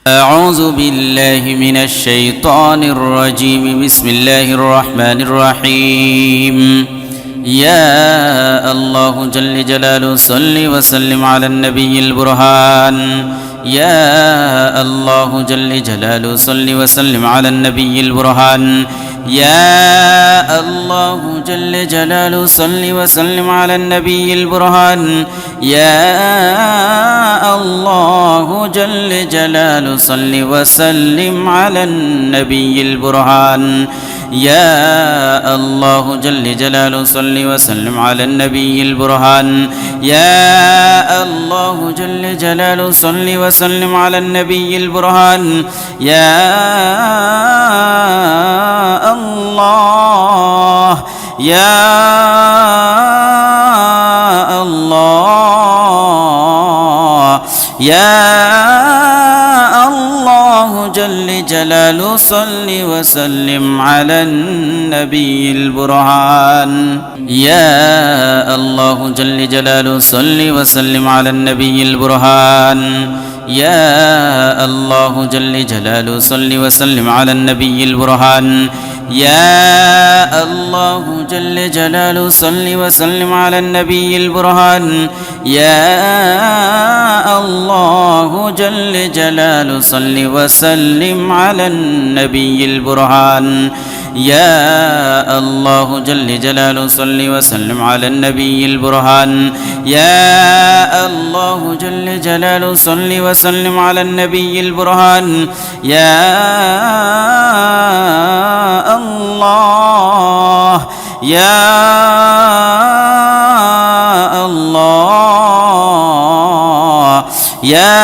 أعوذ بالله من الشيطان الرجيم. بسم الله الرحمن الرحيم. يا الله جل جلاله صل وسلم على النبي البرهان. يا الله جل جلاله صل وسلم على النبي البرهان. يا الله جل جلاله صل وسلم على النبي البرهان. يا الله جل جلاله صل وسلم على النبي البرهان. يا الله جل جلاله صل وسلم على النبي البرهان. يا الله جل جلاله صل وسلم على النبي البرهان. يا الله يا الله يا الله جل جلاله صل وسلم على النبي البرهان. يا الله جل جلاله صل وسلم على النبي البرهان. يا الله جل جلاله صل وسلم على النبي البرهان. يا الله جل جلاله صل وسلم على النبي البرهان. يا الله جل جلاله صل وسلم على النبي البرهان. يا الله جل جلاله صل وسلم على النبي البرهان. يا الله جل جلاله صل وسلم على النبي البرهان. يا الله يا الله يا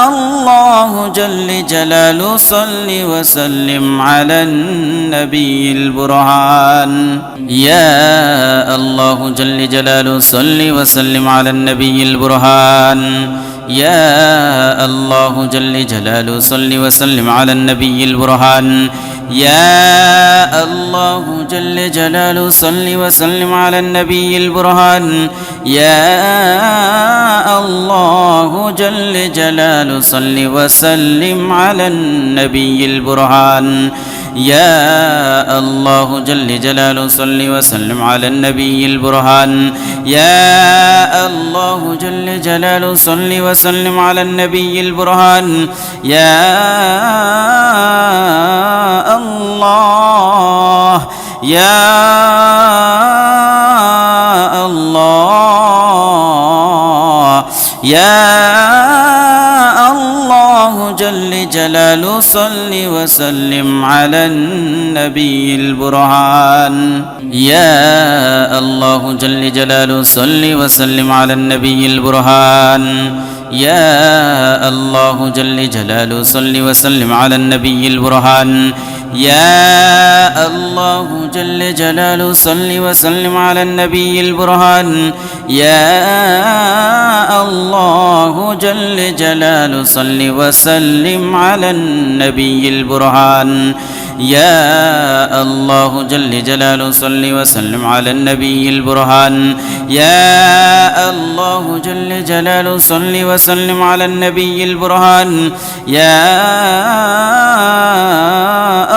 الله جل جلاله صل وسلم على النبي البرهان. يا الله جل جلاله صل وسلم على النبي البرهان. يا الله جل جلاله صل وسلم على النبي البرهان. يا الله جل جلاله صل وسلم على النبي البرهان. يا الله جل جلاله صل وسلم على النبي البرهان. يا الله جل جلاله صل وسلم على النبي البرهان. يا الله جل جلاله صل وسلم على النبي البرهان. يا الله يا الله يا الله جل جلاله صل وسلم على النبي البرهان. يا الله جل جلاله صل وسلم على النبي البرهان. يا الله جل جلاله صل وسلم على النبي البرهان. يا الله جل جلاله صل وسلم على النبي البرهان. يا الله جل جلاله صل وسلم على النبي البرهان. يا الله جل جلاله صل وسلم على النبي البرهان. يا الله جل جلاله صل وسلم على النبي البرهان. يا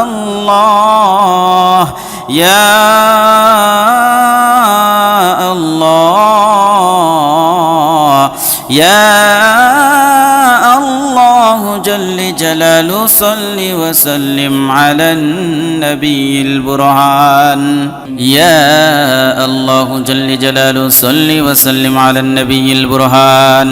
الله يا الله يا الله جل جلاله صل وسلم على النبي البرهان. يا الله جل جلاله صل وسلم على النبي البرهان.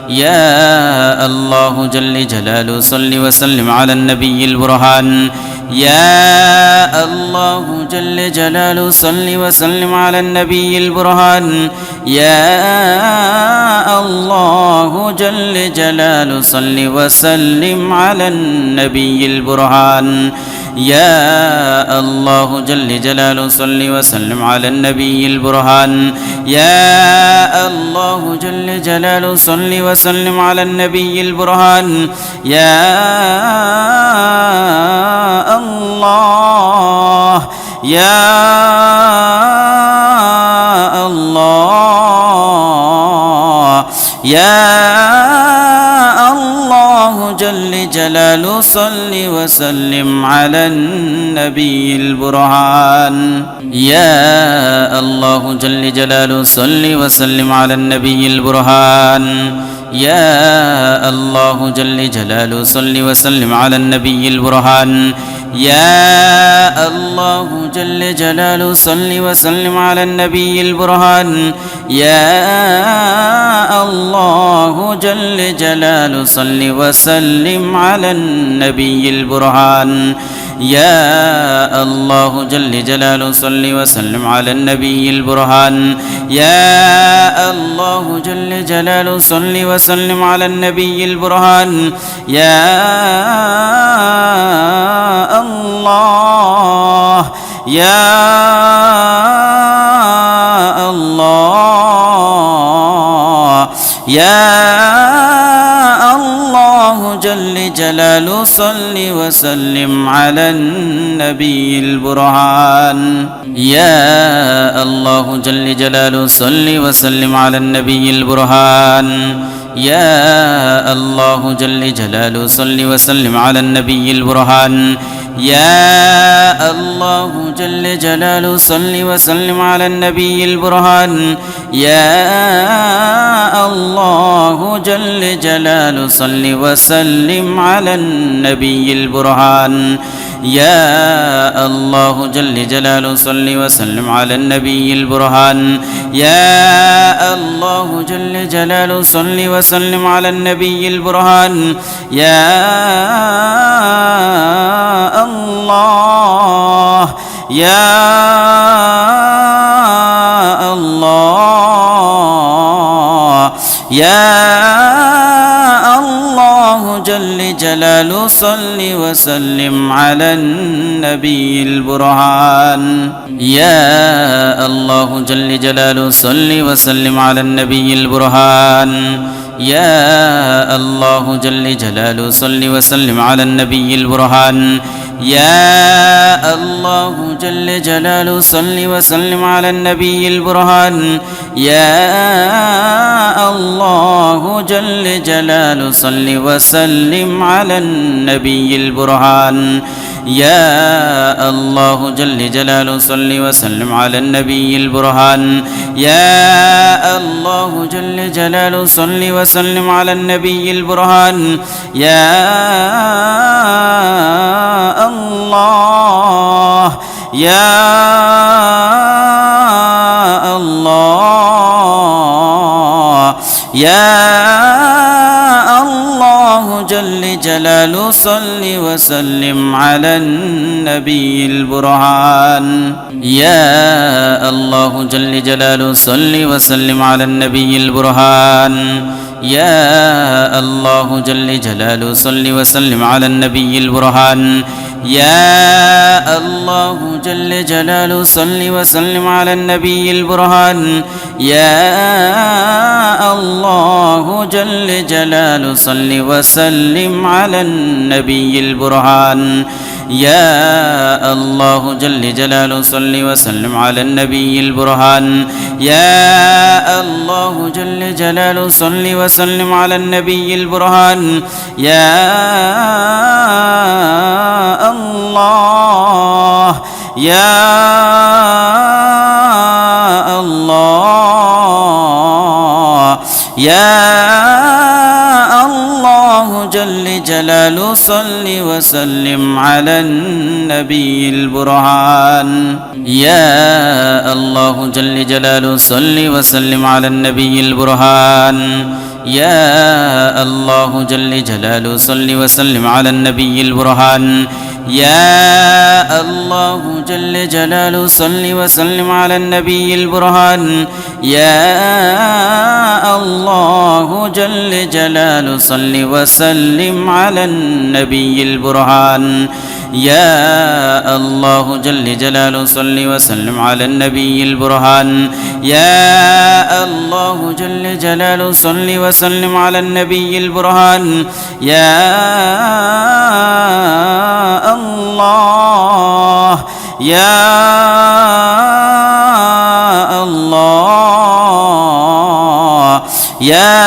يا الله جل جلاله صل وسلم على النبي البرهان. يا الله جل جلاله صل وسلم على النبي البرهان. يا الله جل جلاله صل وسلم على النبي البرهان. يا الله جل جلاله صل وسلم على النبي البرهان. يا الله جل جلاله صل وسلم على النبي البرهان. يا الله يا الله يا الله الله جل جلاله صل وسلم على النبي البرهان يا الله جل جلاله صل وسلم على النبي البرهان يا الله جل جلاله صل وسلم على النبي البرهان يا الله جل جلاله صل وسلم على النبي البرهان يا الله جل جلاله صل وسلم على النبي البرهان يا الله جل جلاله صل وسلم على النبي البرهان يا الله جل جلاله صل وسلم على النبي البرهان يا الله يا الله يا الله جل جلاله صل وسلم على النبي البرهان يا الله جل جلاله صل وسلم على النبي البرهان يا الله جل جلاله صل وسلم على النبي البرهان يا الله جل جلاله صل وسلم على النبي البرهان يا الله جل جلاله صل وسلم على النبي البرهان يا الله جل جلاله صل وسلم على النبي البرهان يا الله جل جلاله صل وسلم على النبي البرهان يا الله يا الله يا الله جل جلاله صل وسلم على النبي البرهان يا الله جل جلاله صل وسلم على النبي البرهان يا الله جل جلاله صل وسلم على النبي البرهان يا الله جل جلاله صل وسلم على النبي البرهان يا الله جل جلاله صل وسلم على النبي البرهان يا الله جل جلاله صل وسلم على النبي البرهان يا الله جل جلاله صل وسلم على النبي البرهان يا الله يا الله يا الله جل جلاله صل وسلم على النبي البرهان يا الله جل جلاله صل وسلم على النبي البرهان يا الله جل جلاله صل وسلم على النبي البرهان يا الله جل جلاله صل وسلم على النبي البرهان يا الله جل جلاله صل وسلم على النبي البرهان يا الله جل جلاله صل وسلم على النبي البرهان يا الله جل جلاله صل وسلم على النبي البرهان يا الله يا الله يا الله جل جلاله صل وسلم على النبي البرهان يا الله جل جلاله صل وسلم على النبي البرهان يا الله جل جلاله صل وسلم على النبي البرهان يا الله جل جلاله صل وسلم على النبي البرهان يا الله جل جلاله صل وسلم على النبي البرهان يا الله جل جلاله صل وسلم على النبي البرهان يا الله جل جلاله صل وسلم على النبي البرهان يا الله يا الله يا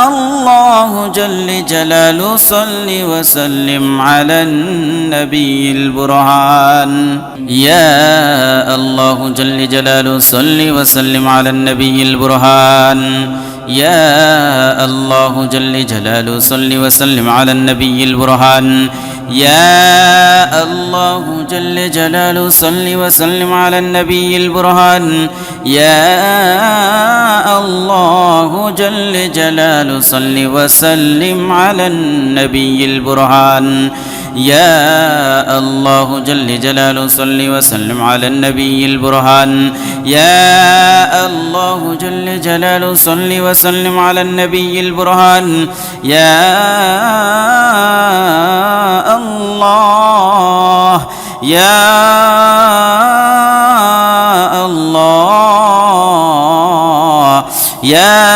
الله الله جل جلاله صل وسلم على النبي البرهان يا الله جل جلاله صل وسلم على النبي البرهان يا الله جل جلاله صل وسلم على النبي البرهان يا الله جل جلاله صل وسلم على النبي البرهان يا الله جل جلاله صل وسلم على النبي البرهان يا الله جل جلاله صل وسلم على النبي البرهان يا الله جل جلاله صل وسلم على النبي البرهان يا الله يا الله يا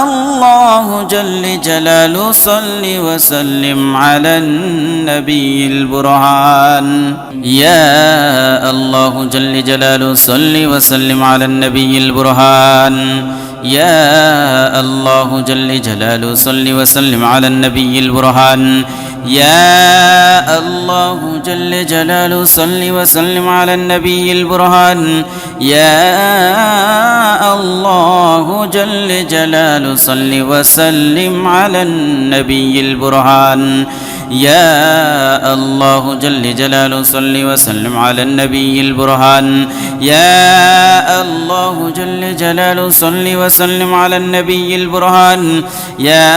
الله جل جلاله صل وسلم على النبي البرهان يا الله جل جلاله صل وسلم على النبي البرهان يا الله جل جلاله صل وسلم على النبي البرهان يا الله جل جلاله صل وسلم على النبي البرهان يا الله جل جلاله صل وسلم على النبي البرهان يا الله جل جلاله صل وسلم على النبي البرهان يا الله جل جلاله صل وسلم على النبي البرهان يا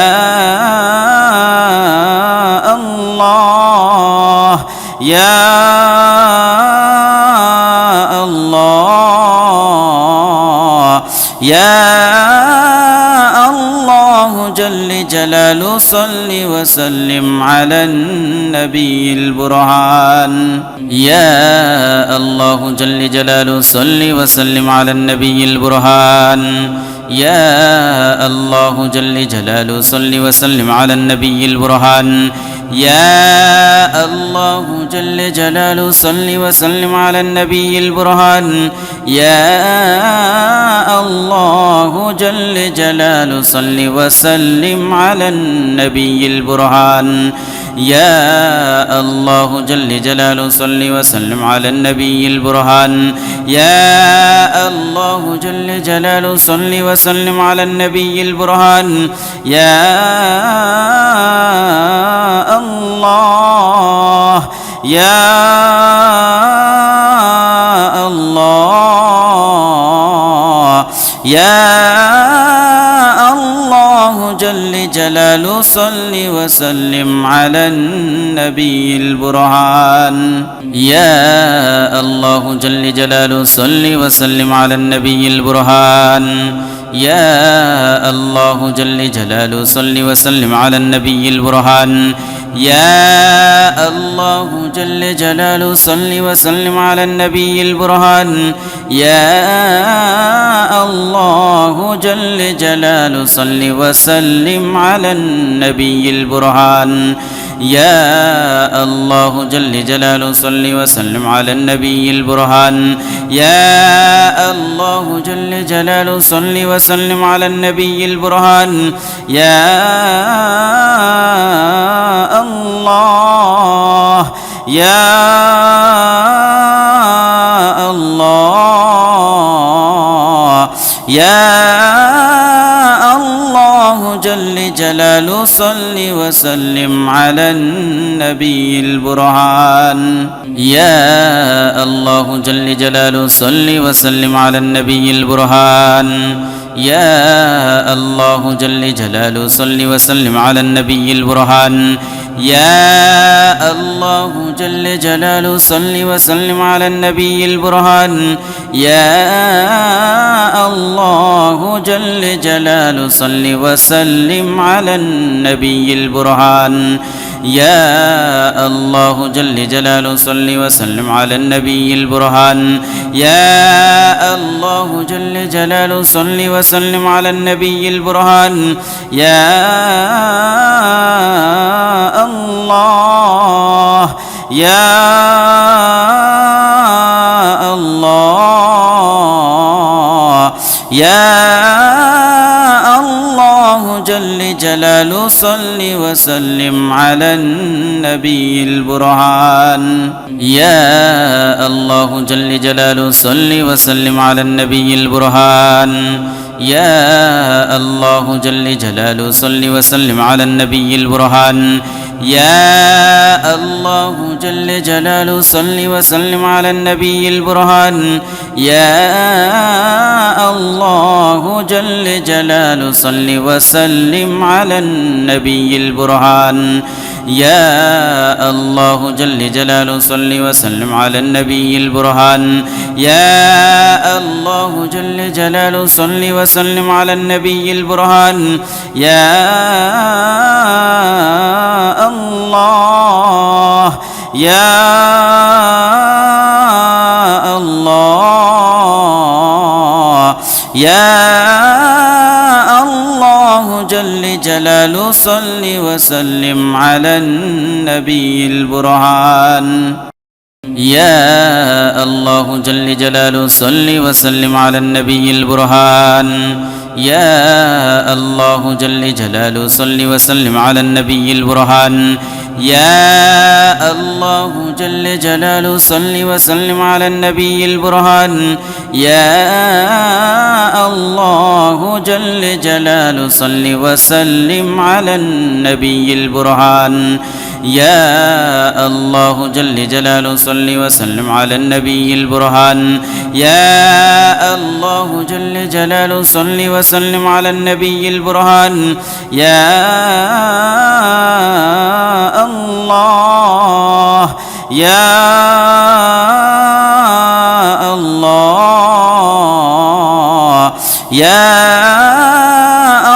الله يا الله يا الله جل جلاله صل وسلم على النبي البرهان يا الله جل جلاله صل وسلم على النبي البرهان يا الله جل جلاله صل وسلم على النبي البرهان يا الله جل جلاله صل وسلم على النبي البرهان يا الله جل جلاله صل وسلم على النبي البرهان يا الله جل جلاله صل وسلم على النبي البرهان يا الله جل جلاله صل وسلم على النبي البرهان يا الله يا الله يا الله جل جلاله صل وسلم على النبي البرهان يا الله جل جلاله صل وسلم على النبي البرهان يا الله جل جلاله صل وسلم على النبي البرهان يا الله جل جلاله صل وسلم على النبي البرهان يا الله جل جلاله صل وسلم على النبي البرهان يا الله جل جلاله صل وسلم على النبي البرهان يا الله جل جلاله صل وسلم على النبي البرهان يا الله يا الله يا الله جل جلاله صل وسلم على النبي البرهان يا الله جل جلاله صل وسلم على النبي البرهان يا الله جل جلاله صل وسلم على النبي البرهان يا الله جل جلاله صل وسلم على النبي البرهان يا الله جل جلاله صل وسلم على النبي البرهان يا الله جل جلاله صل وسلم على النبي البرهان يا الله جل جلاله صل وسلم على النبي البرهان يا الله يا الله يا الله جل جلاله صل وسلم على النبي البرهان يا الله جل جلاله صل وسلم على النبي البرهان يا الله جل جلاله صل وسلم على النبي البرهان يا الله جل جلاله صل وسلم على النبي البرهان يا الله جل جلاله صل وسلم على النبي البرهان يا الله جل جلاله صل وسلم على النبي البرهان يا الله جل جلاله صل وسلم على النبي البرهان يا الله يا الله يا الله جل جلاله صل وسلم على النبي البرهان يا الله جل جلاله صل وسلم على النبي البرهان يا الله جل جلاله صل وسلم على النبي البرهان يا الله جل جلاله صل وسلم على النبي البرهان يا الله جل جلاله صل وسلم على النبي البرهان يا الله جل جلاله صل وسلم على النبي البرهان يا الله جل جلاله صل وسلم على النبي البرهان يا الله يا الله يا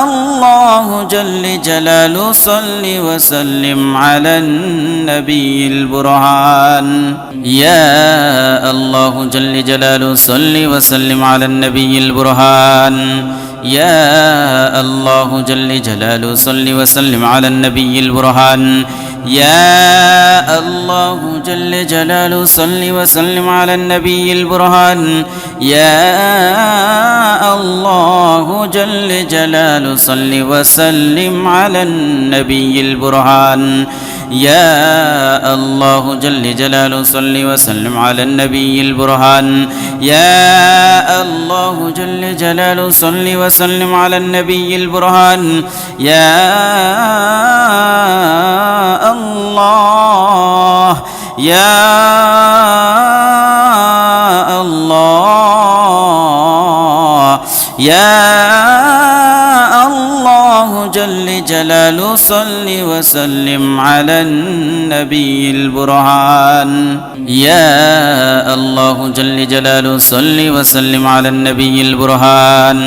الله جل جلاله صل وسلم على النبي البرهان يا الله جل جلاله صل وسلم على النبي البرهان يا الله جل جلاله صل وسلم على النبي البرهان يا الله جل جلاله صل وسلم على النبي البرهان يا الله جل جلاله صل وسلم على النبي البرهان يا الله جل جلاله صل وسلم على النبي البرهان يا الله جل جلاله صل وسلم على النبي البرهان يا الله يا الله يا الله جل جلاله صل وسلم على النبي البرهان يا الله جل جلاله صل وسلم على النبي البرهان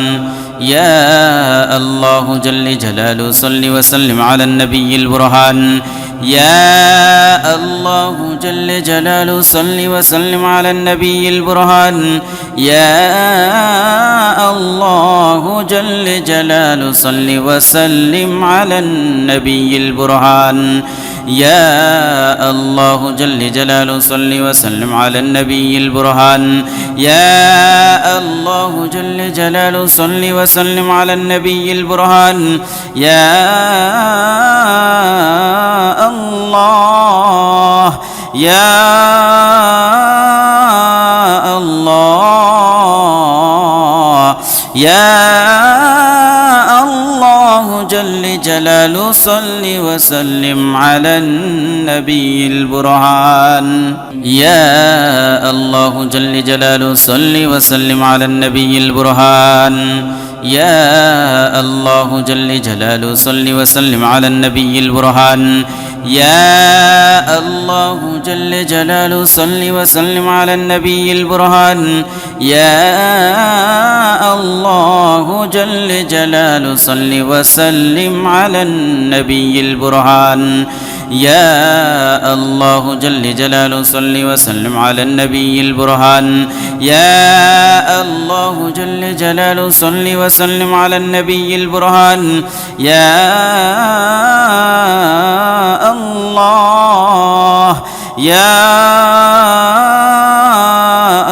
يا الله جل جلاله صل وسلم على النبي البرهان يا الله جل جلاله صل وسلم على النبي البرهان يا الله جل جلاله صل وسلم على النبي البرهان يا الله جل جلاله صل وسلم على النبي البرهان يا الله جل جلاله صل وسلم على النبي البرهان يا الله يا الله يا الله جل جلاله صل وسلم على النبي البرهان يا الله جل جلاله صل وسلم على النبي البرهان يا الله جل جلاله صل وسلم على النبي البرهان يا الله جل جلاله صل وسلم على النبي البرهان يا الله جل جلاله صل وسلم على النبي البرهان يا الله جل جلاله صل وسلم على النبي البرهان يا الله جل جلاله صل وسلم على النبي البرهان يا الله يا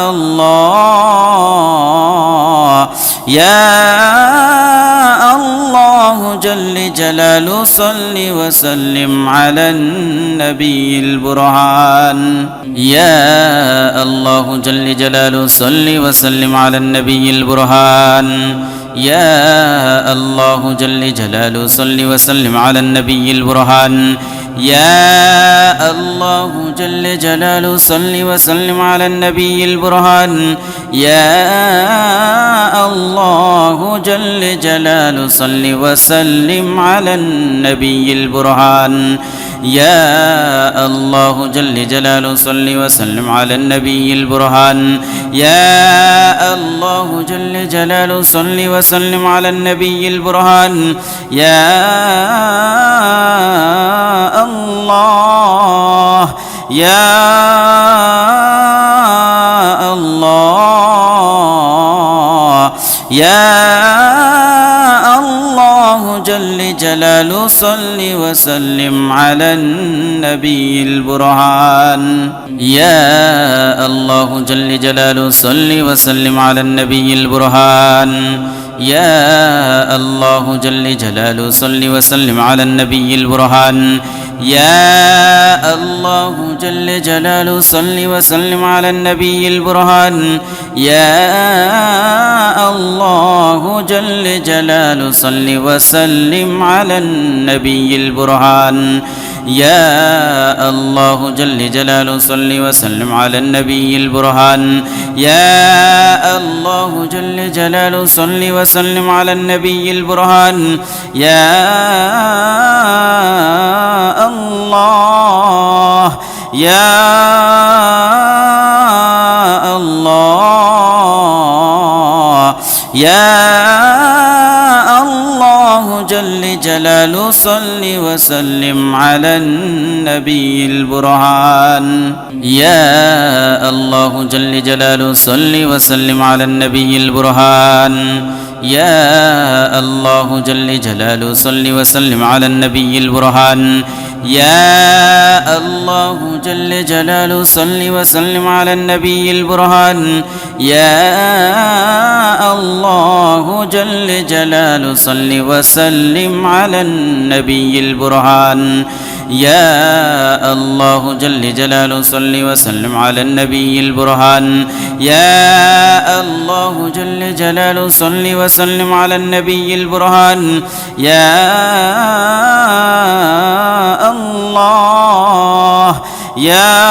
الله يا الله جل جلاله صل وسلم على النبي البرهان يا الله جل جلاله صل وسلم على النبي البرهان يا الله جل جلاله صل وسلم على النبي البرهان يا الله جل جلاله صل وسلم على النبي البرهان يا الله جل جلاله صل وسلم على النبي البرهان يا الله جل جلاله صل وسلم على النبي البرهان يا الله جل جلاله صل وسلم على النبي البرهان يا الله يا الله يا الله جل جلاله صل وسلم على النبي البرهان يا الله جل جلاله صل وسلم على النبي البرهان يا الله جل جلاله صل وسلم على النبي البرهان يا الله جل جلاله صل وسلم على النبي البرهان يا الله جل جلاله صل وسلم على النبي البرهان يا الله جل جلاله صل وسلم على النبي البرهان يا الله جل جلاله صل وسلم على النبي البرهان يا الله يا الله يا الله جل جلاله صل وسلم على النبي البرهان يا الله جل جلاله صل وسلم على النبي البرهان يا الله جل جلاله صل وسلم على النبي البرهان يا الله جل جلاله صل وسلم على النبي البرهان يا الله جل جلاله صل وسلم على النبي البرهان يا الله جل جلاله صل وسلم على النبي البرهان يا الله جل جلاله صل وسلم على النبي البرهان يا الله يا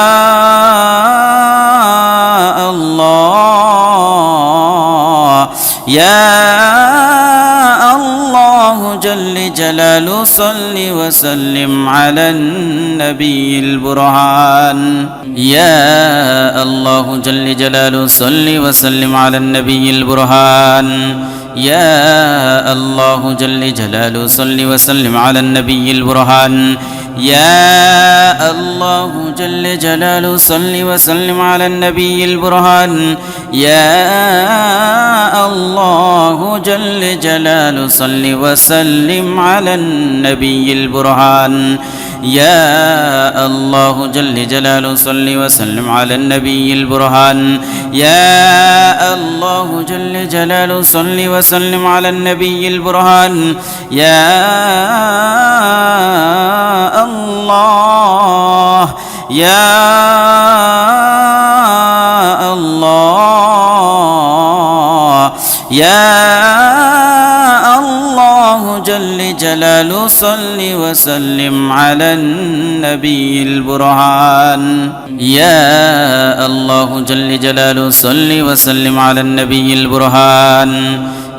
الله يا الله جل جلاله صل وسلم على النبي البرهان يا الله جل جلاله صل وسلم على النبي البرهان يا الله جل جلاله صل وسلم على النبي البرهان يا الله جل جلاله صل وسلم على النبي البرهان يا الله جل جلاله صل وسلم على النبي البرهان يا الله جل جلاله صل وسلم على النبي البرهان يا الله جل جلاله صل وسلم على النبي البرهان يا الله يا الله يا الله جل جلاله صل وسلم على النبي البرهان يا الله جل جلاله صل وسلم على النبي البرهان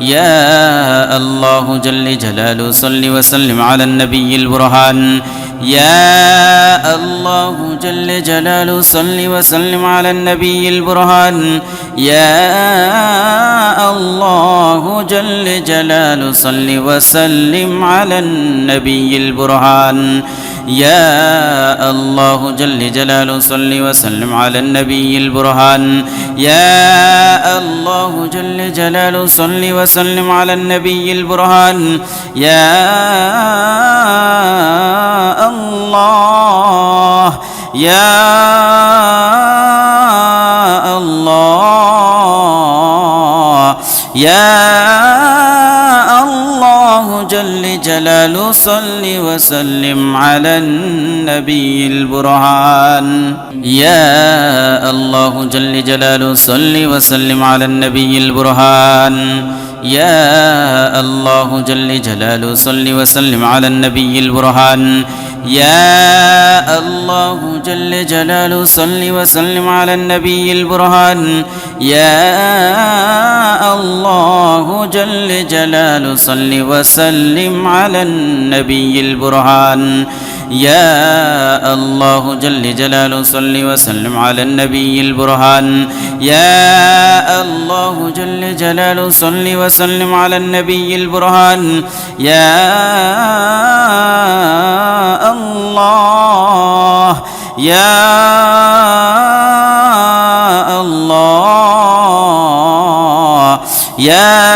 يا الله جل جلاله صل وسلم على النبي البرهان يا الله جل جلاله صل وسلم على النبي البرهان يا الله جل جلاله صل وسلم على النبي البرهان يا الله جل جلاله صل وسلم على النبي البرهان يا الله جل جلاله صل وسلم على النبي البرهان يا الله يا الله يا الله جل جلاله صل وسلم على النبي البرهان يا الله جل جلاله صل وسلم على النبي البرهان يا الله جل جلاله صل وسلم على النبي البرهان يا الله جل جلاله صل وسلم على النبي البرهان يا الله جل جلاله صل وسلم على النبي البرهان يا الله جل جلاله صل وسلم على النبي البرهان يا الله جل جلاله صل وسلم على النبي البرهان يا الله يا الله يا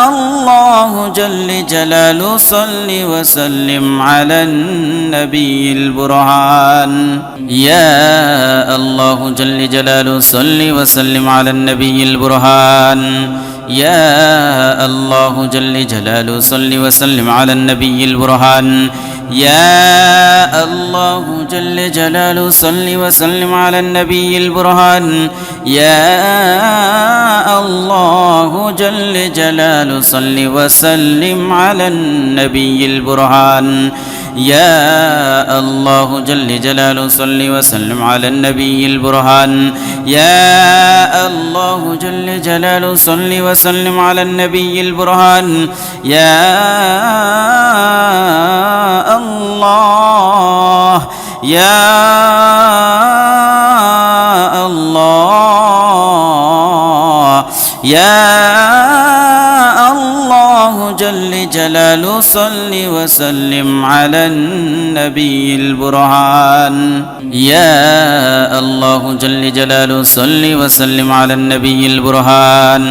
الله جل جلاله صل وسلم على النبي البرهان يا الله جل جلاله صل وسلم على النبي البرهان يا الله جل جلاله صل وسلم على النبي البرهان يا الله جل جلاله صل وسلم على النبي البرهان يا الله جل جلاله صل وسلم على النبي البرهان يا الله جل جلاله صل وسلم على النبي البرهان يا الله جل جلاله صل وسلم على النبي البرهان يا الله يا الله يا الله جل جلاله صل وسلم على النبي البرهان يا الله جل جلاله صل وسلم على النبي البرهان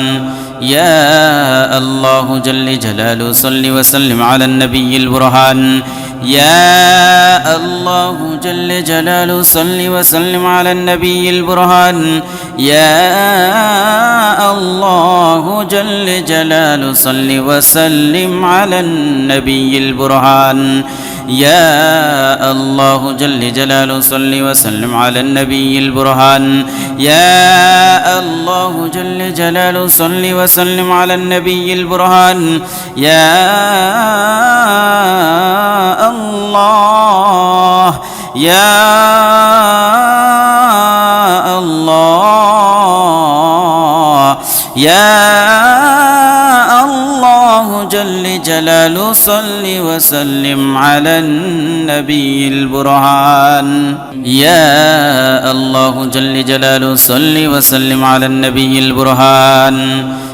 يا الله جل جلاله صل وسلم على النبي البرهان يا الله جل جلاله صل وسلم على النبي البرهان يا الله جل جلاله صل وسلم على النبي البرهان يا الله جل جلاله صل وسلم على النبي البرهان يا الله جل جلاله صل وسلم على النبي البرهان يا الله يا الله يا الله جل جلاله صل وسلم على النبي البرهان يا الله جل جلاله صل وسلم على النبي البرهان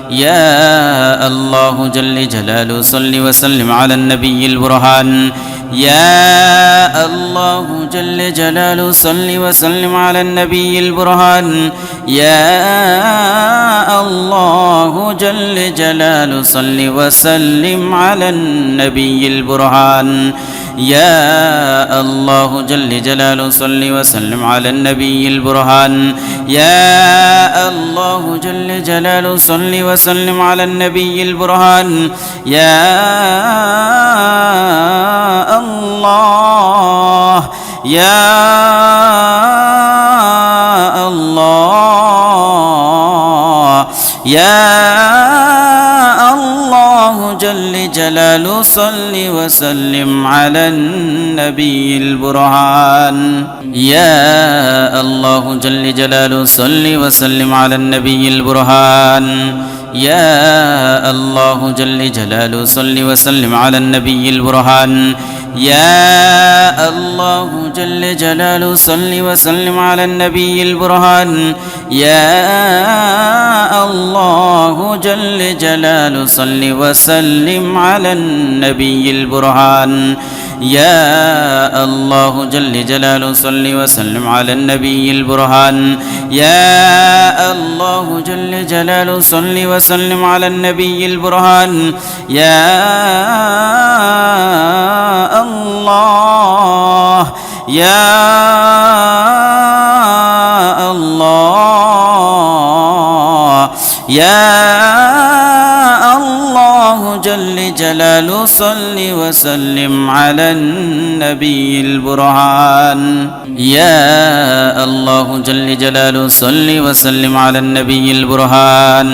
يا الله جل جلاله صل وسلم على النبي البرهان يا الله جل جلاله صل وسلم على النبي البرهان يا الله جل جلاله صل وسلم على النبي البرهان يا الله جل جلاله صل وسلم على النبي البرهان يا الله جل جلاله صل وسلم على النبي البرهان يا الله يا الله يا الله جل جلاله صل وسلم على النبي البرهان يا الله جل جلاله صل وسلم على النبي البرهان يا الله جل جلاله صل وسلم على النبي البرهان يا الله جل جلاله صل وسلم على النبي البرهان يا الله جل جلاله صل وسلم على النبي البرهان يا الله جل جلاله صل وسلم على النبي البرهان يا الله جل جلاله صل وسلم على النبي البرهان يا الله يا الله يا الله الله جل جلاله صل وسلم على النبي البرهان يا الله جل جلاله صل وسلم على النبي البرهان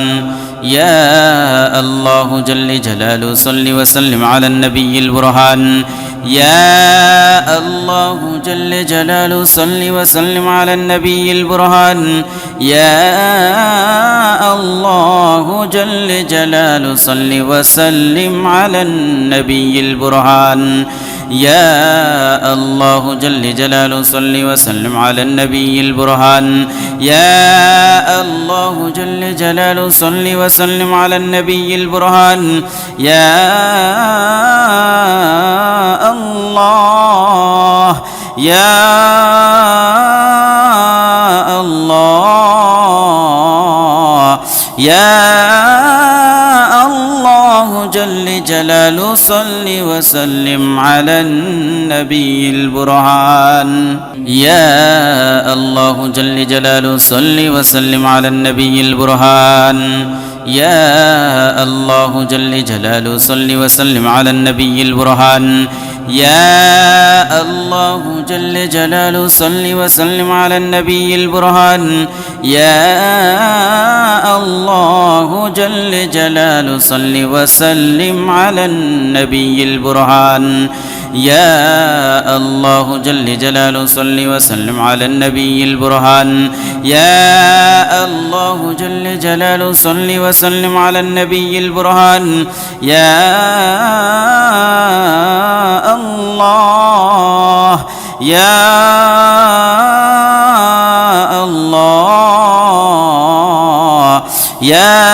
يا الله جل جلاله صل وسلم على النبي البرهان يا الله جل جلاله صل وسلم على النبي البرهان يا الله جل جلاله صل وسلم على النبي البرهان يا الله جل جلاله صل وسلم على النبي البرهان يا الله جل جلاله صل وسلم على النبي البرهان يا الله يا الله يا الله جل جلاله صل وسلم على النبي البرهان يا الله جل جلاله صل وسلم على النبي البرهان يا الله جل جلاله صل وسلم على النبي البرهان يا الله جل جلاله صل وسلم على النبي البرهان يا الله جل جلاله صل وسلم على النبي البرهان يا الله جل جلاله صل وسلم على النبي البرهان يا الله جل جلاله صل وسلم على النبي البرهان يا الله يا الله يا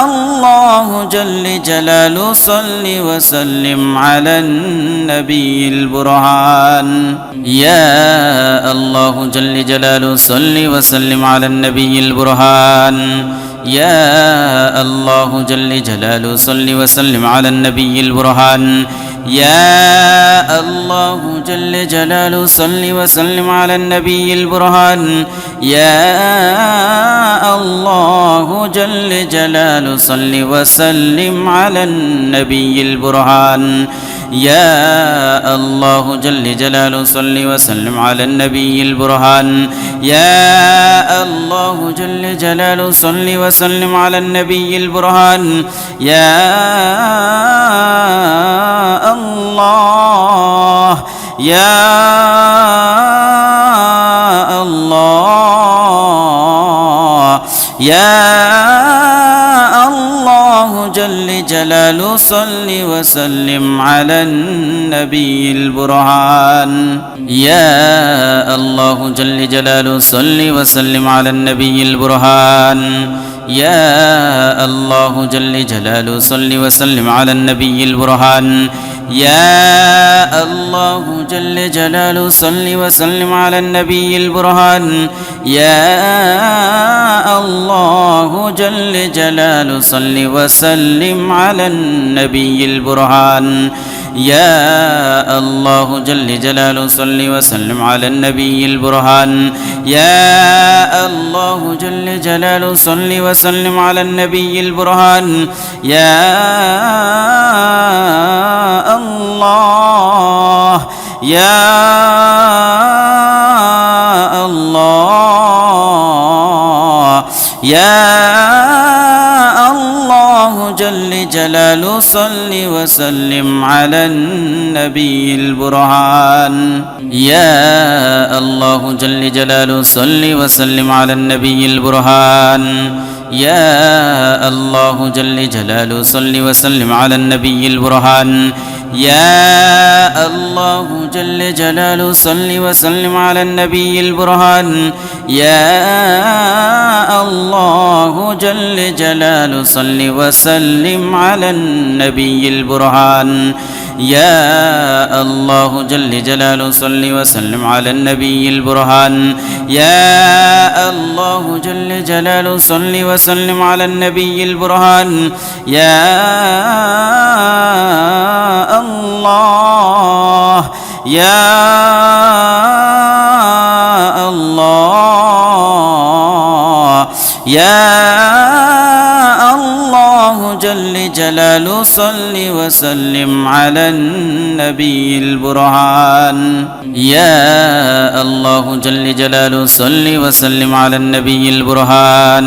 الله جل جلاله صل وسلم على النبي البرهان يا الله جل جلاله صل وسلم على النبي البرهان يا الله جل جلاله صل وسلم على النبي البرهان يا الله جل جلاله صل وسلم على النبي البرهان يا الله جل جلاله صل وسلم على النبي البرهان يا الله جل جلاله صل وسلم على النبي البرهان يا الله جل جلاله صل وسلم على النبي البرهان يا الله يا الله يا الله جل جلاله صل وسلم على النبي البرهان يا الله جل جلاله صل وسلم على النبي البرهان يا الله جل جلاله صل وسلم على النبي البرهان يا الله جل جلاله صل وسلم على النبي البرهان يا الله جل جلاله صل وسلم على النبي البرهان يا الله جل جلاله صل وسلم على النبي البرهان يا الله جل جلاله صل وسلم على النبي البرهان يا الله يا الله يا الله جل جلاله صل وسلم على النبي البرهان يا الله جل جلاله صل وسلم على النبي البرهان يا الله جل جلاله صل وسلم على النبي البرهان يا الله جل جلاله صل وسلم على النبي البرهان يا الله جل جلاله صل وسلم على النبي البرهان يا الله جل جلاله صل وسلم على النبي البرهان يا الله جل جلاله صل وسلم على النبي البرهان يا الله يا الله يا الله الله جل جلاله صل وسلم على النبي البرهان يا الله جل جلاله صل وسلم على النبي البرهان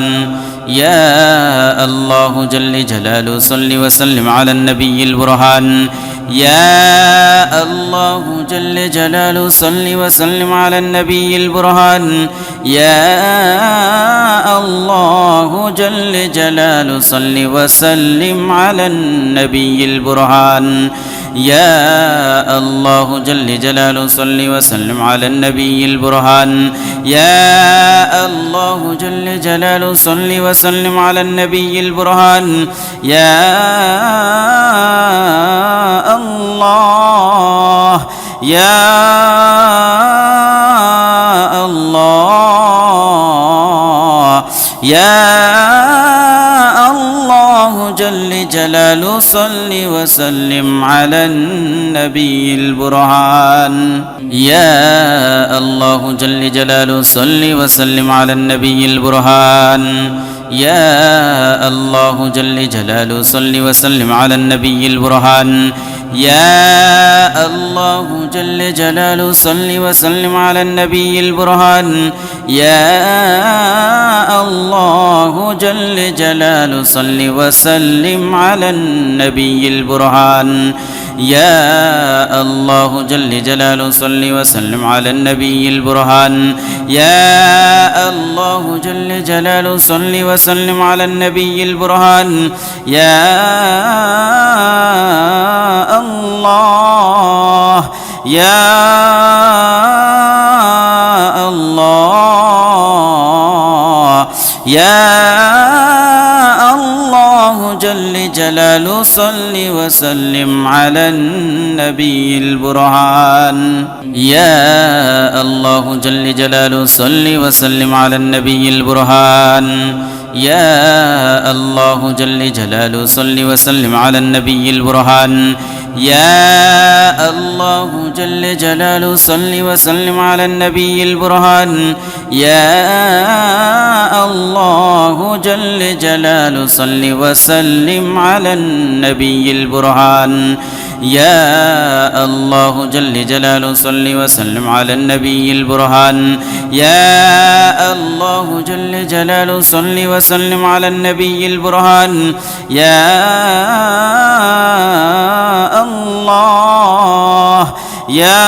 يا الله جل جلاله صل وسلم على النبي البرهان يا الله جل جلاله صل وسلم على النبي البرهان يا الله جل جلاله صل وسلم على النبي البرهان يا الله جل جلاله صل وسلم على النبي البرهان يا الله جل جلاله صل وسلم على النبي البرهان يا الله يا الله يا الله جل جلاله صل وسلم على النبي البرهان يا الله جل جلاله صل وسلم على النبي البرهان يا الله جل جلاله صل وسلم على النبي البرهان يا الله جل جلاله صل وسلم على النبي البرهان يا الله جل جلاله صل وسلم على النبي البرهان يا الله جل جلاله صل وسلم على النبي البرهان يا الله جل جلاله صل وسلم على النبي البرهان يا الله يا الله يا الله جل جلاله صل وسلم على النبي البرهان يا الله جل جلاله صل وسلم على النبي البرهان يا الله جل جلاله صل وسلم على النبي البرهان يا الله جل جلاله صل وسلم على النبي البرهان يا الله جل جلاله صل وسلم على النبي البرهان يا الله جل جلاله صل وسلم على النبي البرهان يا الله جل جلاله صل وسلم على النبي البرهان يا الله يا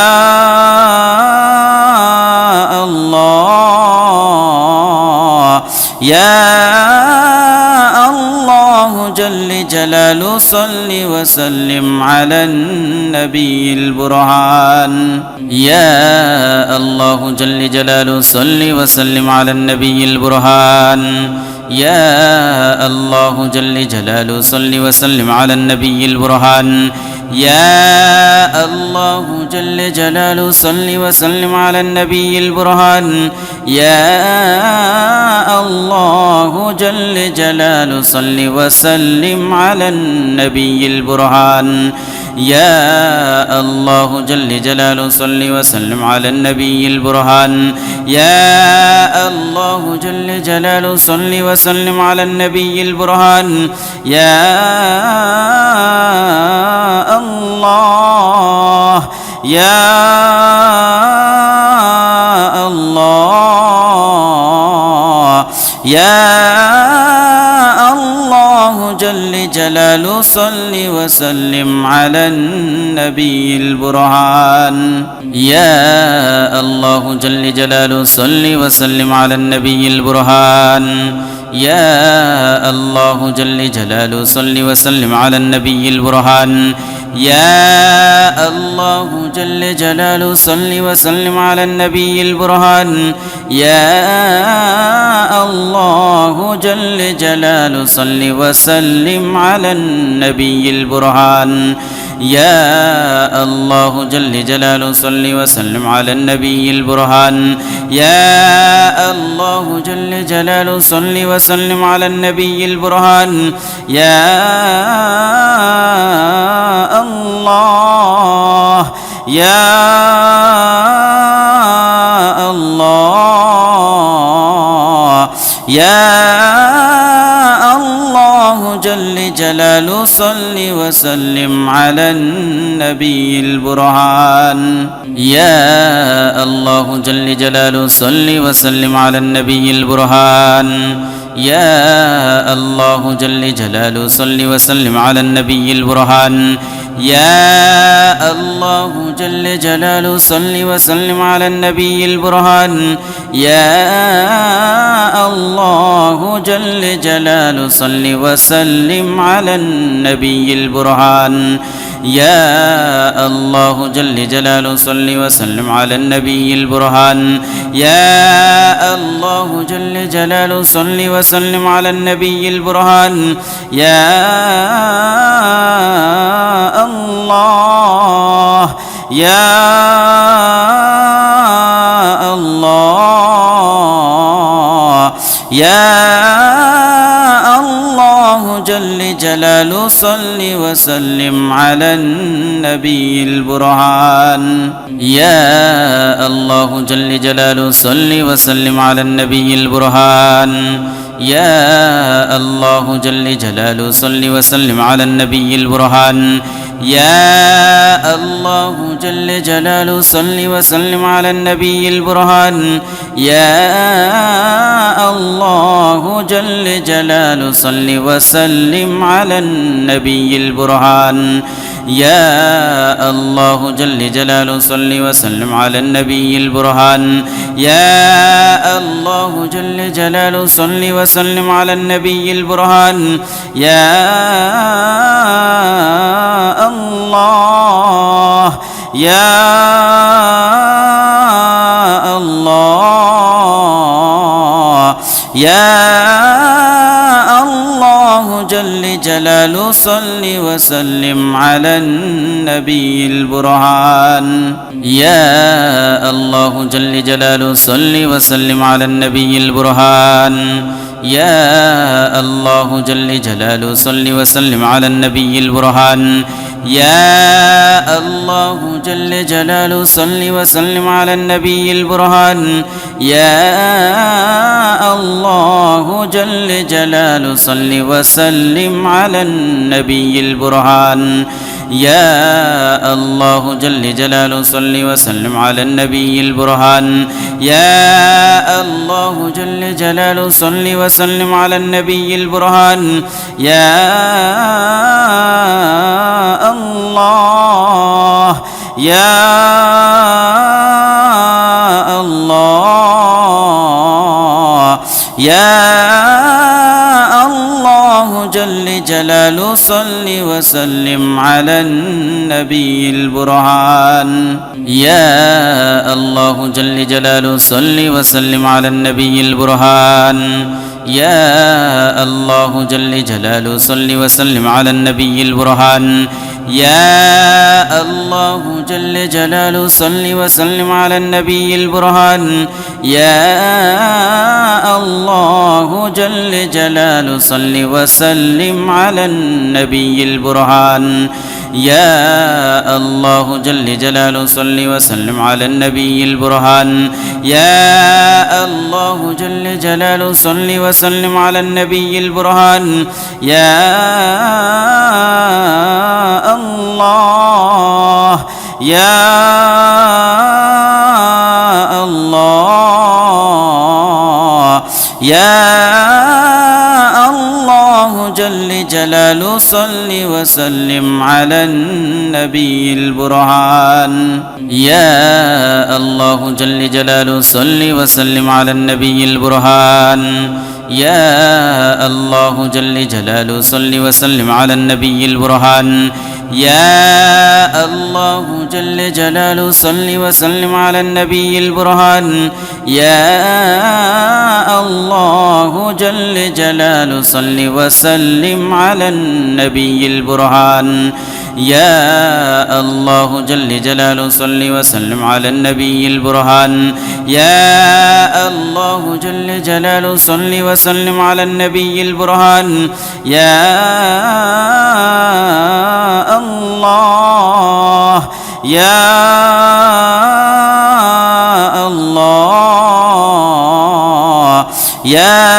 الله يا الله جل جلاله صل وسلم على النبي البرهان يا الله جل جلاله صل وسلم على النبي البرهان يا الله جل جلاله صل وسلم على النبي البرهان يا الله جل جلاله صل وسلم على النبي البرهان يا الله جل جلاله صل وسلم على النبي البرهان يا الله جل جلاله صل وسلم على النبي البرهان يا الله جل جلاله صل وسلم على النبي البرهان يا الله يا الله يا الله جل جلاله صل وسلم على النبي البرهان يا الله جل جلاله صل وسلم على النبي البرهان يا الله جل جلاله صل وسلم على النبي البرهان يا الله جل جلاله صل وسلم على النبي البرهان يا الله جل جلاله صل وسلم على النبي البرهان يا الله جل جلاله صل وسلم على النبي البرهان يا الله جل جلاله صل وسلم على النبي البرهان يا الله يا الله يا الله جل جلاله صل وسلم على النبي البرهان يا الله جل جلاله صل وسلم على النبي البرهان يا الله جل جلاله صل وسلم على النبي البرهان يا الله جل جلاله صل وسلم على النبي البرهان يا الله جل جلاله صل وسلم على النبي البرهان يا الله جل جلاله صل وسلم على النبي البرهان يا الله جل جلاله صل وسلم على النبي البرهان يا الله يا الله يا الله جل جلاله صل وسلم على النبي البرهان يا الله جل جلاله صل وسلم على النبي البرهان يا الله جل جلاله صل وسلم على النبي البرهان يا الله جل جلاله صل وسلم على النبي البرهان يا الله جل جلاله صل وسلم على النبي البرهان يا الله جل جلاله صل وسلم على النبي البرهان يا الله جل جلاله صل وسلم على النبي البرهان يا الله يا الله يا الله جل جلاله صل وسلم على النبي البرهان يا الله جل جلاله صل وسلم على النبي البرهان يا الله جل جلاله صل وسلم على النبي البرهان يا الله جل جلاله صل وسلم على النبي البرهان يا الله جل جلاله صل وسلم على النبي البرهان يا الله جل جلاله صل وسلم على النبي البرهان يا الله جل جلاله صل وسلم على النبي البرهان يا الله يا الله يا الله جل جلاله صل وسلم على النبي البرهان يا الله جل جلاله صل وسلم على النبي البرهان يا الله جل جلاله صل وسلم على النبي البرهان يا الله جل جلاله صل وسلم على النبي البرهان يا الله جل جلاله صل وسلم على النبي البرهان يا الله جل جلاله صل وسلم على النبي البرهان يا الله جل جلاله صل وسلم على النبي البرهان يا الله يا الله يا الله جل جلاله صل وسلم على النبي البرهان يا الله جل جلاله صل وسلم على النبي البرهان يا الله جل جلاله صل وسلم على النبي البرهان يا الله جل جلاله صل وسلم على النبي البرهان يا الله جل جلاله صل وسلم على النبي البرهان يا الله جل جلاله صل وسلم على النبي البرهان يا الله جل جلاله صل وسلم على النبي البرهان يا الله يا الله يا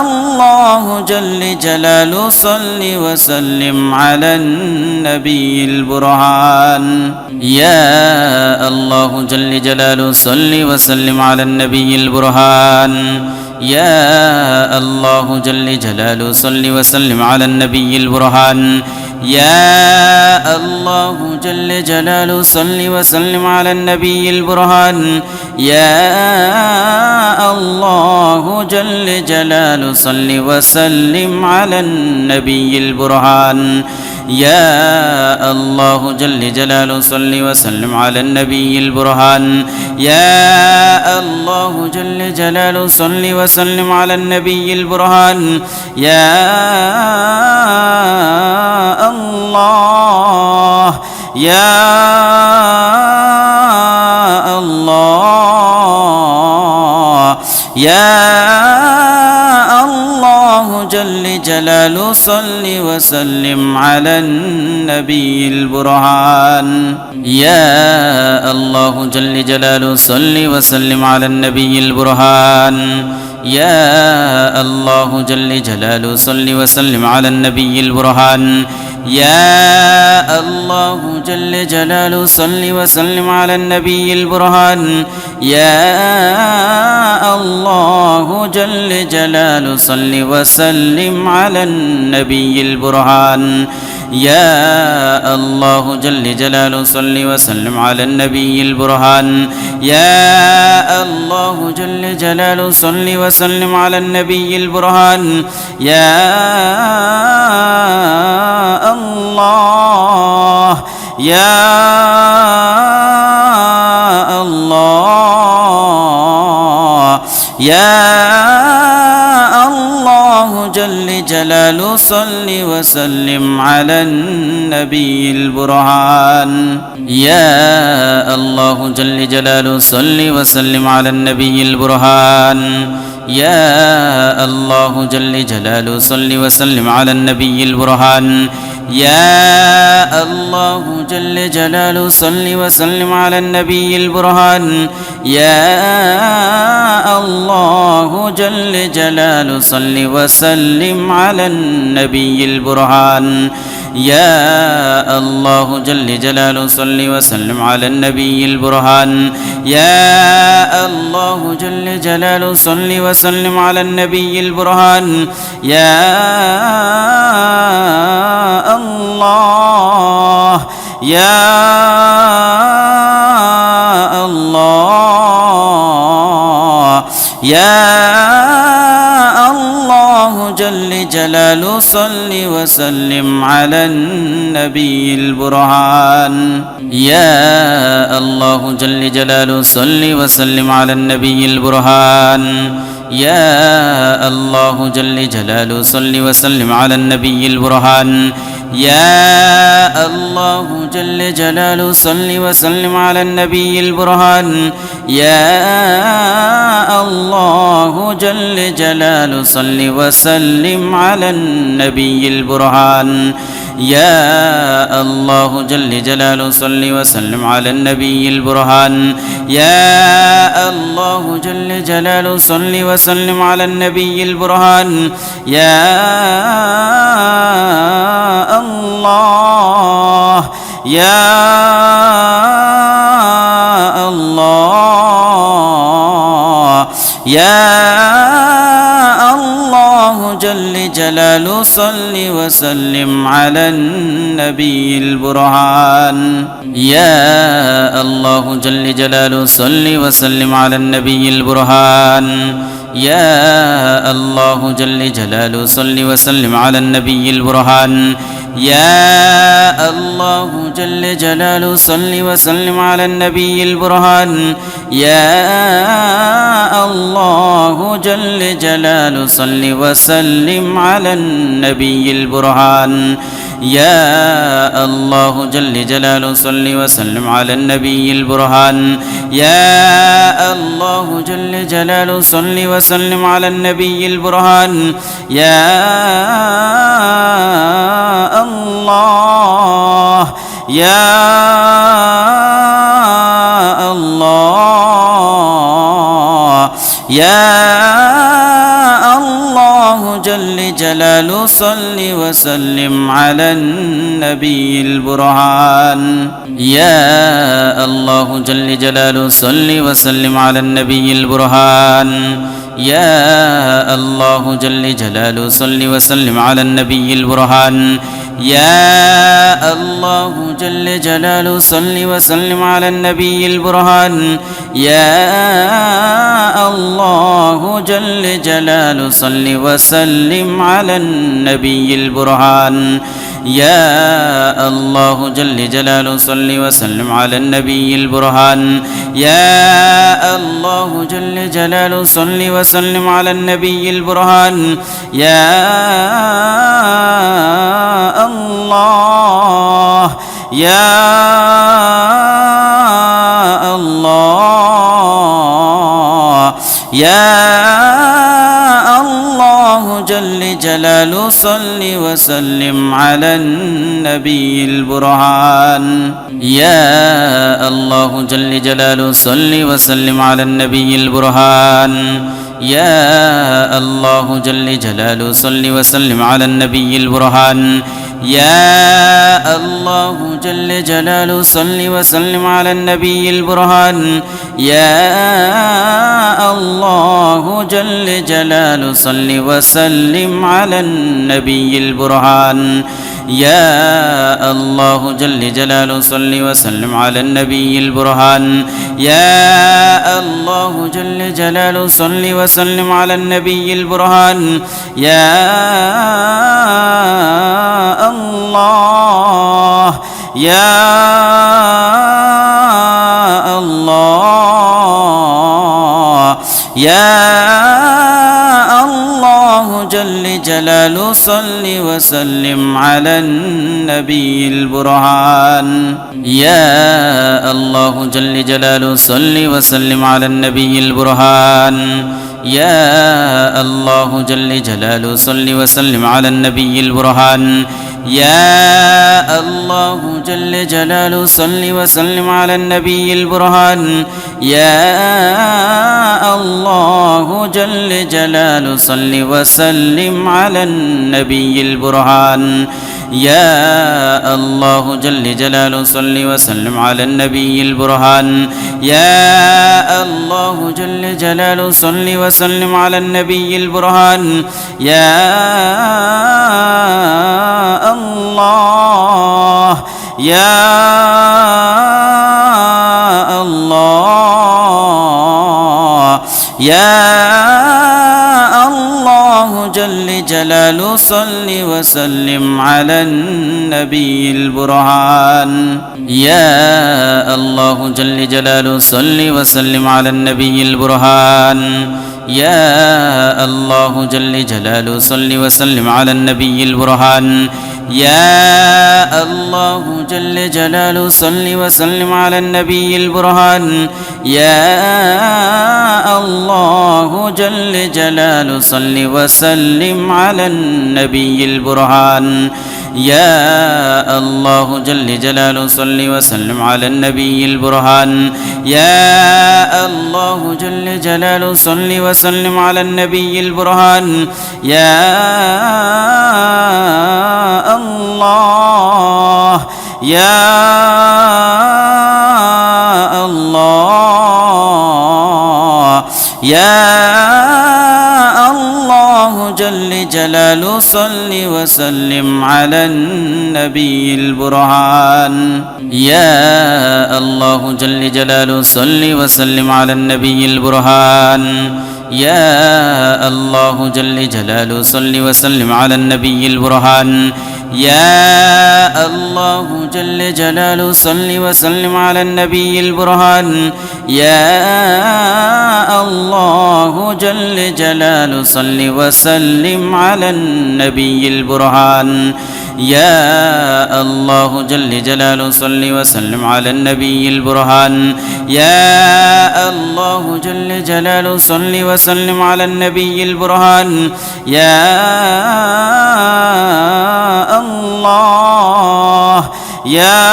الله الله جل جلاله صل وسلم على النبي البرهان يا الله جل جلاله صل وسلم على النبي البرهان يا الله جل جلاله صل وسلم على النبي البرهان يا الله جل جلاله صل وسلم على النبي البرهان يا الله جل جلاله صل وسلم على النبي البرهان يا الله جل جلاله صل وسلم على النبي البرهان يا الله جل جلاله صل وسلم على النبي البرهان يا الله يا الله يا الله جل جلاله صل وسلم على النبي البرهان يا الله جل جلاله صل وسلم على النبي البرهان يا الله جل جلاله صل وسلم على النبي البرهان يا الله جل جلاله صل وسلم على النبي البرهان يا الله جل جلاله صل وسلم على النبي البرهان يا الله جل جلاله صل وسلم على النبي البرهان يا الله جل جلاله صل وسلم على النبي البرهان يا الله يا الله يا الله جل جلاله صل وسلم على النبي البرهان يا الله جل جلاله صل وسلم على النبي البرهان يا الله جل جلاله صل وسلم على النبي البرهان يا الله جل جلاله صل وسلم على النبي البرهان يا الله جل جلاله صل وسلم على النبي البرهان يا الله جل جلاله صل وسلم على النبي البرهان يا الله جل جلاله صل وسلم على النبي البرهان يا الله يا الله يا الله جل جلاله صل وسلم على النبي البرهان يا الله جل جلاله صل وسلم على النبي البرهان يا الله جل جلاله صل وسلم على النبي البرهان يا الله جل جلاله صل وسلم على النبي البرهان يا الله جل جلاله صل وسلم على النبي البرهان يا الله جل جلاله صل وسلم على النبي البرهان يا الله جل جلاله صل وسلم على النبي البرهان يا الله يا الله يا الله جل جلاله صل وسلم على النبي البرهان يا الله جل جلاله صل وسلم على النبي البرهان يا الله جل جلاله صل وسلم على النبي البرهان يا الله جل جلاله صل وسلم على النبي البرهان يا الله جل جلاله صل وسلم على النبي البرهان يا الله جل جلاله صل وسلم على النبي البرهان يا الله جل جلاله صل وسلم على النبي البرهان يا الله يا الله يا الله الله جل جلاله صل وسلم على النبي البرهان يا الله جل جلاله صل وسلم على النبي البرهان يا الله جل جلاله صل وسلم على النبي البرهان يا الله جل جلاله صل وسلم على النبي البرهان يا الله جل جلاله صل وسلم على النبي البرهان يا الله جل جلاله صل وسلم على النبي البرهان يا الله جل جلاله صل وسلم على النبي البرهان يا الله يا الله يا الله جل جلاله صل وسلم على النبي البرهان يا الله جل جلاله صل وسلم على النبي البرهان يا الله جل جلاله صل وسلم على النبي البرهان يا الله جل جلاله صل وسلم على النبي البرهان يا الله جل جلاله صل وسلم على النبي البرهان يا الله جل جلاله صل وسلم على النبي البرهان يا الله جل جلاله صل وسلم على النبي البرهان يا الله يا الله يا الله جل جلاله صل وسلم على النبي البرهان يا الله جل جلاله صل وسلم على النبي البرهان يا الله جل جلاله صل وسلم على النبي البرهان يا الله جل جلاله صل وسلم على النبي البرهان يا الله جل جلاله صل وسلم على النبي البرهان يا الله جل جلاله صل وسلم على النبي البرهان يا الله جل جلاله صل وسلم على النبي البرهان يا الله يا الله يا الله جل جلاله صل وسلم على النبي البرهان يا الله جل جلاله صل وسلم على النبي البرهان يا الله جل جلاله صل وسلم على النبي البرهان يا الله جل جلاله صل وسلم على النبي البرهان يا الله جل جلاله صل وسلم على النبي البرهان يا الله جل جلاله صل وسلم على النبي البرهان يا الله جل جلاله صل وسلم على النبي البرهان يا الله يا الله يا الله جل جلاله صل وسلم على النبي البرهان يا الله جل جلاله صل وسلم على النبي البرهان يا الله جل جلاله صل وسلم على النبي البرهان يا الله جل جلاله صل وسلم على النبي البرهان يا الله جل جلاله صل وسلم على النبي البرهان يا الله جل جلاله صل وسلم على النبي البرهان يا الله جل جلاله صل وسلم على النبي البرهان يا الله يا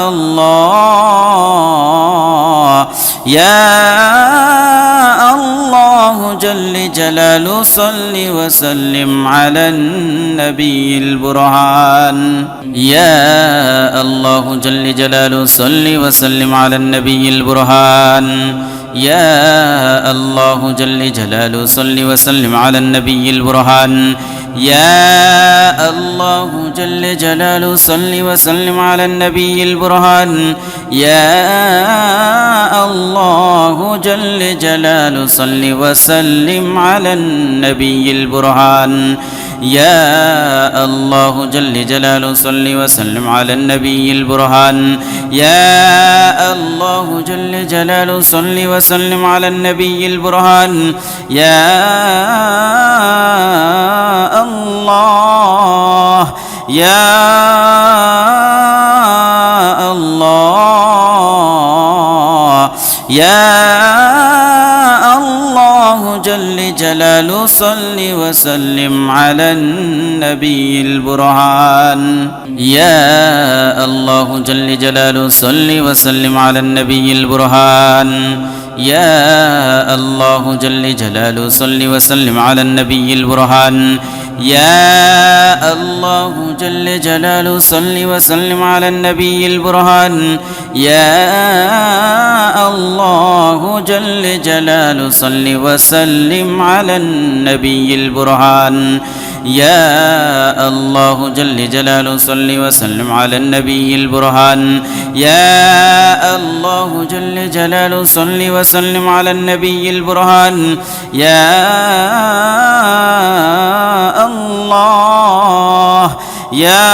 الله يا الله جل جلال صل وسلم على النبي البرهان يا الله جل جلاله صل وسلم على النبي البرهان يا الله جل جلاله صل وسلم على النبي البرهان يا الله جل جلاله صل وسلم على النبي البرهان يا الله جل جلاله صل وسلم على النبي البرهان يا الله جل جلاله صل وسلم على النبي البرهان يا الله جل جلاله صل وسلم على النبي البرهان يا الله يا الله يا الله جل جلاله صل وسلم على النبي البرهان يا الله جل جلاله صل وسلم على النبي البرهان يا الله جل جلاله صل وسلم على النبي البرهان يا الله جل جلاله صل وسلم على النبي البرهان يا الله جل جلاله صل وسلم على النبي البرهان يا الله جل جلاله صل وسلم على النبي البرهان يا الله جل جلاله صل وسلم على النبي البرهان يا الله يا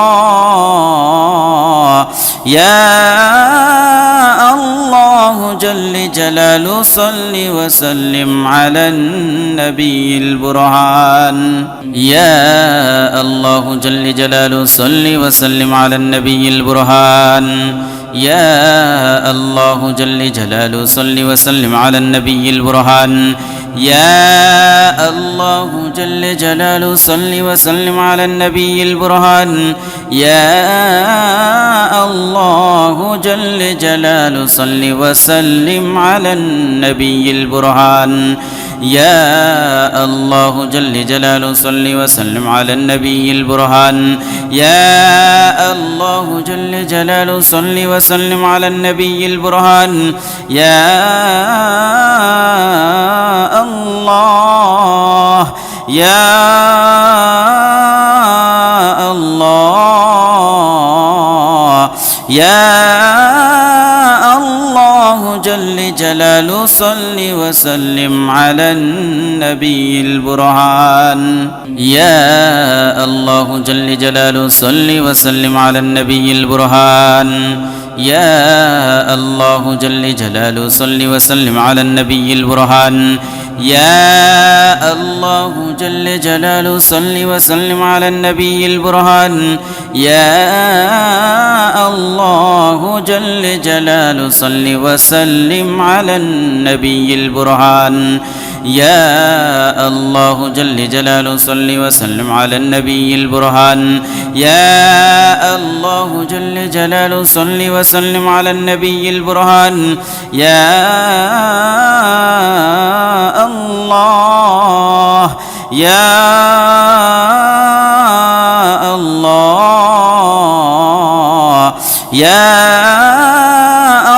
الله يا الله جل جلاله صل وسلم على النبي البرهان يا الله جل جلاله صل وسلم على النبي البرهان يا الله جل جلاله صل وسلم على النبي البرهان يا الله جل جلاله صل وسلم على النبي البرهان يا الله جل جلاله صل وسلم على النبي البرهان يا الله جل جلاله صل وسلم على النبي البرهان يا الله جل جلاله صل وسلم على النبي البرهان يا الله يا الله يا الله جل جلاله صل وسلم على النبي البرهان يا الله جل جلاله صل وسلم على النبي البرهان يا الله جل جلاله صل وسلم على النبي البرهان يا الله جل جلاله صل وسلم على النبي البرهان يا الله جل جلاله صل وسلم على النبي البرهان يا الله جل جلاله صل وسلم على النبي البرهان يا الله جل جلاله صل وسلم على النبي البرهان يا الله يا الله يا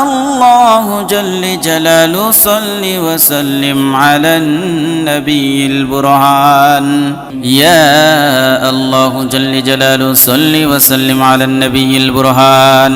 الله جل جلاله صل وسلم على النبي البرهان يا الله جل جلاله صل وسلم على النبي البرهان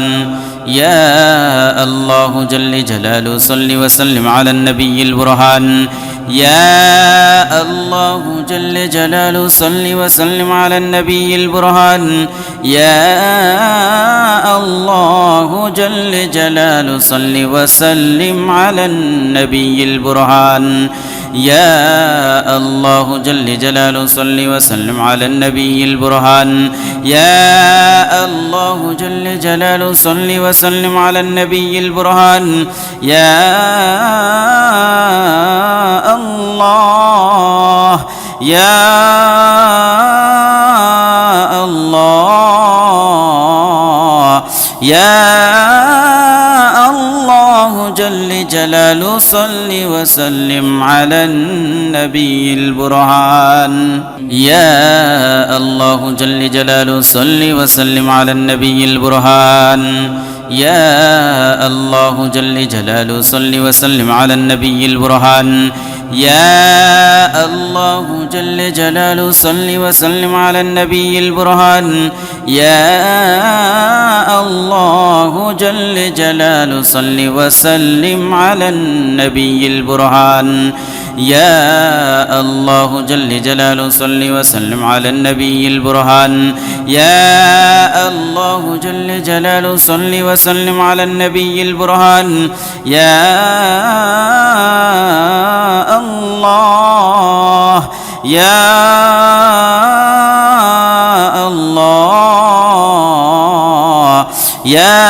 يا الله جل جلاله صل وسلم على النبي البرهان يا الله جل جلاله صل وسلم على النبي البرهان يا الله جل جلاله صل وسلم على النبي البرهان يا الله جل جلاله صل وسلم على النبي البرهان يا الله جل جلاله صل وسلم على النبي البرهان يا الله يا الله يا الله جل جلاله صل وسلم على النبي البرهان يا الله جل جلاله صل وسلم على النبي البرهان يا الله جل جلاله صل وسلم على النبي البرهان يا الله جل جلاله صل وسلم على النبي البرهان يا الله جل جلاله صل وسلم على النبي البرهان يا الله جل جلاله صل وسلم على النبي البرهان يا الله جل جلاله صل وسلم على النبي البرهان يا الله يا الله يا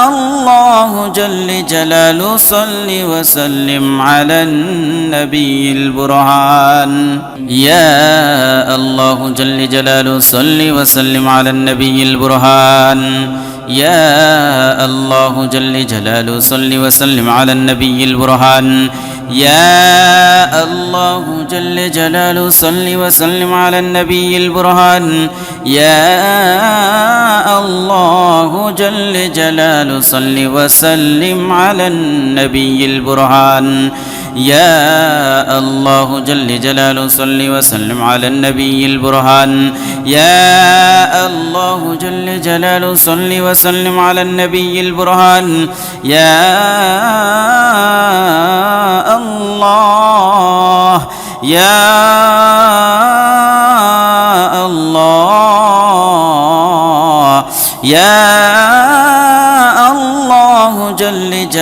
الله جل جلاله صل وسلم على النبي البرهان يا الله جل جلاله صل وسلم على النبي البرهان يا الله جل جلاله صل وسلم على النبي البرهان يا الله جل جلاله صل وسلم على النبي البرهان يا الله جل جلاله صل وسلم على النبي البرهان يا الله جل جلاله صل وسلم على النبي البرهان يا الله جل جلاله صل وسلم على النبي البرهان يا الله يا الله يا الله جل جلاله